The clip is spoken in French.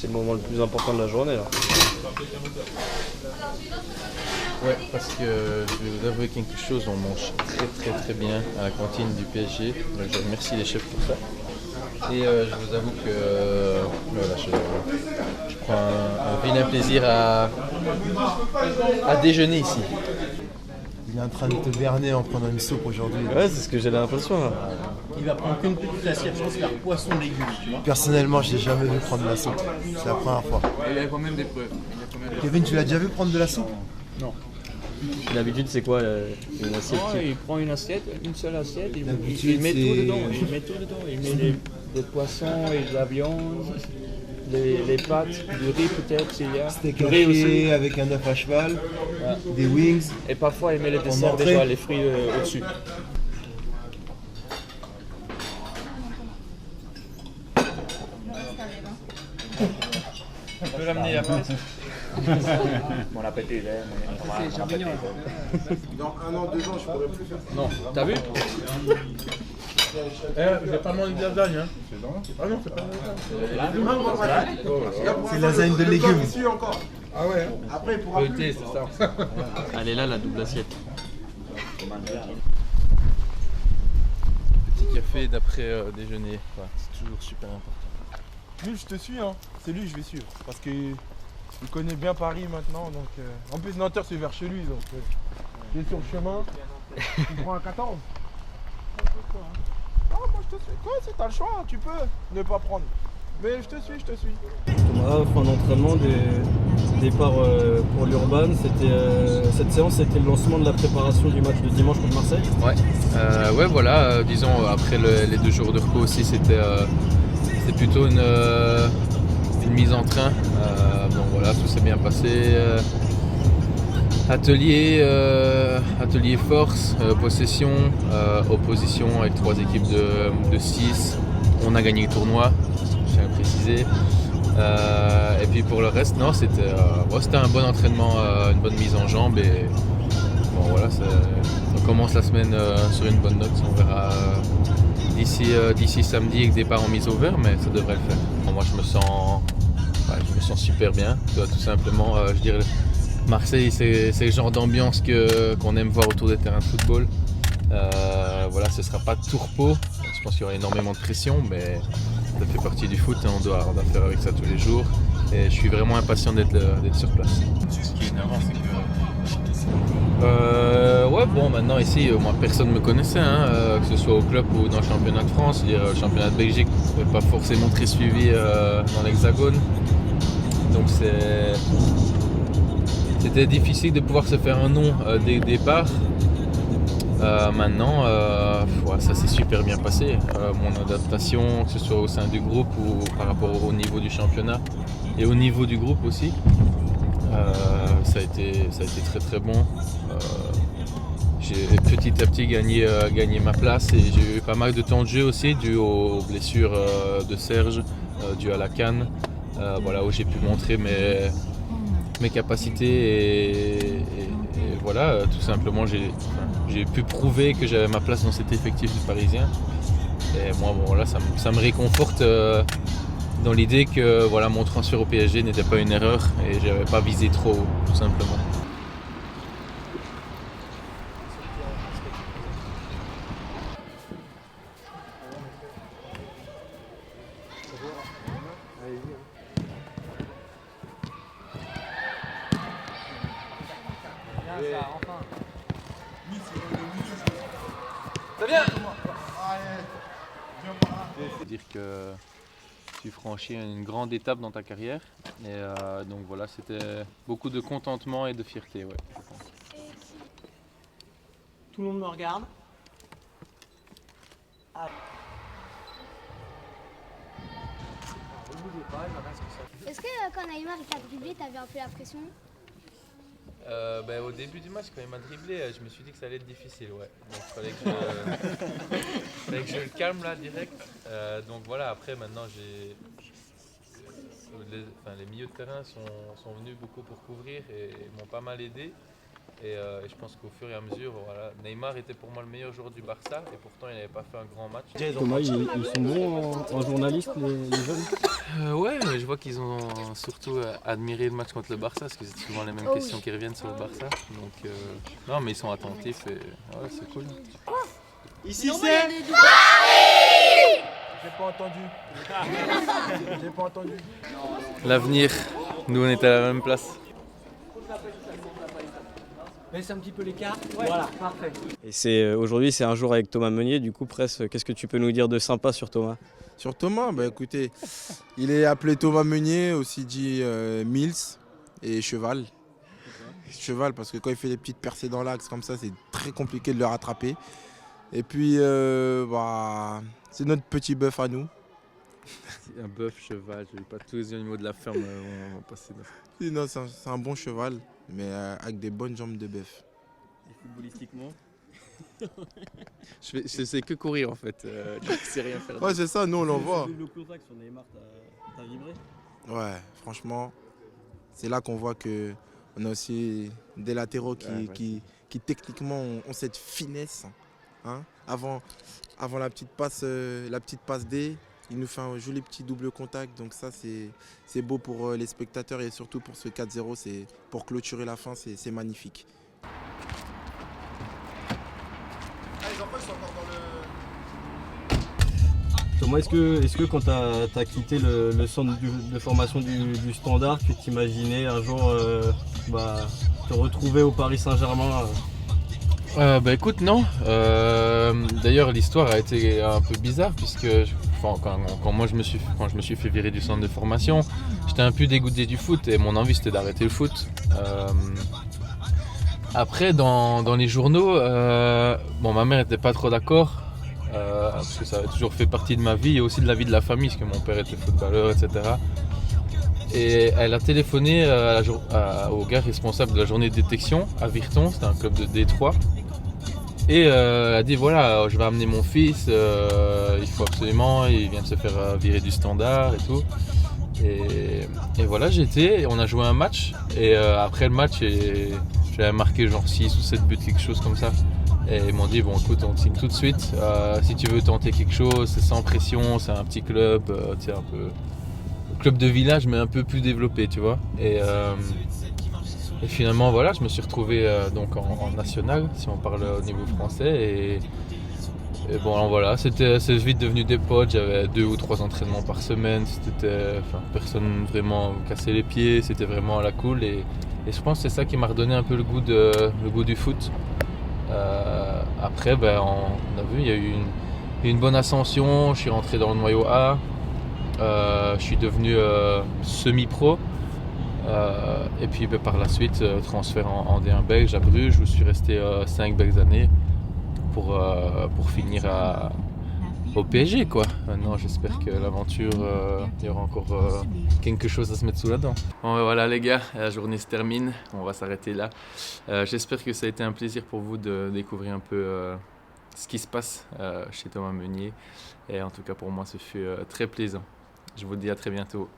le moment le plus important de la journée là. Ouais, parce que je vais vous avouer quelque chose, on mange très bien à la cantine du PSG. Donc, je remercie les chefs pour ça. Et je vous avoue que voilà, je prends un vilain plaisir à déjeuner ici. Il est en train de te berner en prenant une soupe aujourd'hui. Ouais, c'est ce que j'ai l'impression là. Il va prendre qu'une petite assiette, je pense qu'il va poisson légumes, tu vois. Personnellement, je l'ai jamais vu prendre de la soupe. C'est la première fois. Il y a quand même des preuves. Kevin, tu l'as déjà vu prendre de la soupe? D'habitude, c'est quoi une assiette type? Il prend une assiette, une seule assiette, il met c'est- tout dedans. Il met des poissons et de la viande, les pâtes, du riz peut-être s'il y a. Steak Du riz aussi. haché avec un œuf à cheval, des wings. Et parfois il met le dessert entrée. déjà, les fruits au-dessus. On peut l'amener après. Bon appétit, Dans 1 an, 2 ans, je pourrais plus faire. Non, t'as vu? Je vais pas demander de lasagne, hein. Ah non, c'est pas une lasagne. C'est lasagne de légumes. Ah ouais. Après, il pourra plus. c'est ça. Elle est là la double assiette. Petit café d'après déjeuner, voilà, c'est toujours super important. Lui, je te suis, hein. C'est lui que je vais suivre. Parce qu'il connaît bien Paris maintenant. Donc, en plus, Nanterre, c'est vers chez lui. Donc, il est sur le chemin. Tu prends un 14. Ah, moi, je te suis. Toi, si t'as le choix, tu peux ne pas prendre. Mais je te suis. Voilà, fin d'entraînement, départ pour l'Urban. Cette séance, c'était le lancement de la préparation du match de dimanche contre Marseille. Ouais, voilà, disons après les 2 jours de repos aussi, c'était plutôt une mise en train. Donc voilà, tout s'est bien passé. Atelier force, possession, opposition avec 3 équipes de 6. On a gagné le tournoi, je tiens à préciser. Et puis pour le reste, non, c'était un bon entraînement, une bonne mise en jambe. Et bon voilà, on commence la semaine sur une bonne note. On verra d'ici samedi avec départ en mise au vert, mais ça devrait le faire. Bon, moi je me sens super bien, tout simplement. Je dirais Marseille, c'est le genre d'ambiance qu'on aime voir autour des terrains de football. Voilà, ce ne sera pas tout repos. Je pense qu'il y aura énormément de pression, mais ça fait partie du foot. On doit faire avec ça tous les jours. Et je suis vraiment impatient d'être sur place. Ce qui est énervant, c'est que Ouais, bon, maintenant ici, moi personne ne me connaissait, que ce soit au club ou dans le championnat de France. Le championnat de Belgique n'est pas forcément très suivi dans l'Hexagone. Donc c'était difficile de pouvoir se faire un nom dès le départ. Maintenant, ça s'est super bien passé. Mon adaptation, que ce soit au sein du groupe ou par rapport au niveau du championnat et au niveau du groupe aussi, ça a été très bon. J'ai petit à petit gagné ma place et j'ai eu pas mal de temps de jeu aussi dû aux blessures de Serge, dû à la CAN, où j'ai pu montrer mes capacités et voilà, tout simplement j'ai pu prouver que j'avais ma place dans cet effectif du Parisien. Et moi, bon, voilà, ça me réconforte dans l'idée que voilà, mon transfert au PSG n'était pas une erreur et j'avais pas visé trop haut, tout simplement. Dire que tu franchis une grande étape dans ta carrière et donc voilà, c'était beaucoup de contentement et de fierté, ouais, je pense. Tout le monde me regarde. Est-ce que quand Neymar t'a dribblé, t'avais un peu la pression? Au début du match, quand il m'a dribblé, je me suis dit que ça allait être difficile, ouais. Donc il fallait que je le calme là direct. Donc voilà, après maintenant les milieux de terrain sont venus beaucoup pour couvrir et m'ont pas mal aidé. Et je pense qu'au fur et à mesure, voilà, Neymar était pour moi le meilleur joueur du Barça et pourtant il n'avait pas fait un grand match. Thomas, ils sont bons en journaliste, les jeunes? Ouais, mais je vois qu'ils ont surtout admiré le match contre le Barça parce que c'est souvent les mêmes questions qui reviennent sur le Barça. Donc, non, mais ils sont attentifs et ouais, c'est cool. Ici c'est J'ai pas entendu. J'ai pas entendu. L'avenir, nous on était à la même place. Baisse un petit peu l'écart. Ouais. Voilà, parfait. Et aujourd'hui, c'est un jour avec Thomas Meunier. Du coup, Presse, qu'est-ce que tu peux nous dire de sympa sur Thomas? Sur Thomas, bah écoutez, il est appelé Thomas Meunier, aussi dit Mills et Cheval. Cheval parce que quand il fait des petites percées dans l'axe comme ça, c'est très compliqué de le rattraper. Et puis, c'est notre petit bœuf à nous. Un bœuf, cheval, je n'ai pas tous les animaux de la ferme, on va passer. Non, c'est un bon cheval, mais avec des bonnes jambes de bœuf. Et footballistiquement? Je sais que courir en fait, je sais rien faire. Ouais, c'est ça, nous on l'envoie. Le contact sur Neymar, t'as vibré? Ouais, franchement, c'est là qu'on voit qu'on a aussi des latéraux qui techniquement ont cette finesse. Hein. Avant la petite passe D, il nous fait un joli petit double contact. Donc ça, c'est beau pour les spectateurs et surtout pour ce 4-0. C'est pour clôturer la fin, c'est magnifique. Les enfants, ils sont encore dans le... Thomas, est-ce que quand tu as quitté le centre de formation du Standard, tu t'imaginais un jour te retrouver au Paris Saint-Germain? Bah écoute, non. D'ailleurs, l'histoire a été un peu bizarre puisque quand je me suis fait virer du centre de formation, j'étais un peu dégoûté du foot et mon envie c'était d'arrêter le foot. Après, dans les journaux, ma mère n'était pas trop d'accord parce que ça a toujours fait partie de ma vie et aussi de la vie de la famille parce que mon père était footballeur, etc. Et elle a téléphoné au gars responsable de la journée de détection à Virton, c'était un club de D3. Et elle a dit voilà, je vais amener mon fils, il faut absolument, il vient de se faire virer du Standard et tout. Et voilà, j'y étais, on a joué un match. Et après le match, j'avais marqué genre 6 ou 7 buts, quelque chose comme ça. Et ils m'ont dit bon écoute, on signe tout de suite. Si tu veux tenter quelque chose, c'est sans pression, c'est un petit club, tu sais, un peu club de village mais un peu plus développé, tu vois. Et finalement voilà, je me suis retrouvé donc en national si on parle au niveau français et bon voilà, c'est vite devenu des potes. J'avais 2 ou 3 entraînements par semaine, personne vraiment me cassait les pieds, c'était vraiment à la cool et je pense que c'est ça qui m'a redonné un peu le goût du foot. Après on a vu, il y a eu une bonne ascension, je suis rentré dans le noyau A. Je suis devenu semi-pro et puis par la suite transfert en D1 belge à Bruges où je suis resté 5 belles années pour finir au PSG quoi. Maintenant j'espère que l'aventure, il y aura encore quelque chose à se mettre sous la dent. Bon voilà les gars, la journée se termine, on va s'arrêter là. J'espère que ça a été un plaisir pour vous de découvrir un peu ce qui se passe chez Thomas Meunier et en tout cas pour moi ce fut très plaisant. Je vous dis à très bientôt.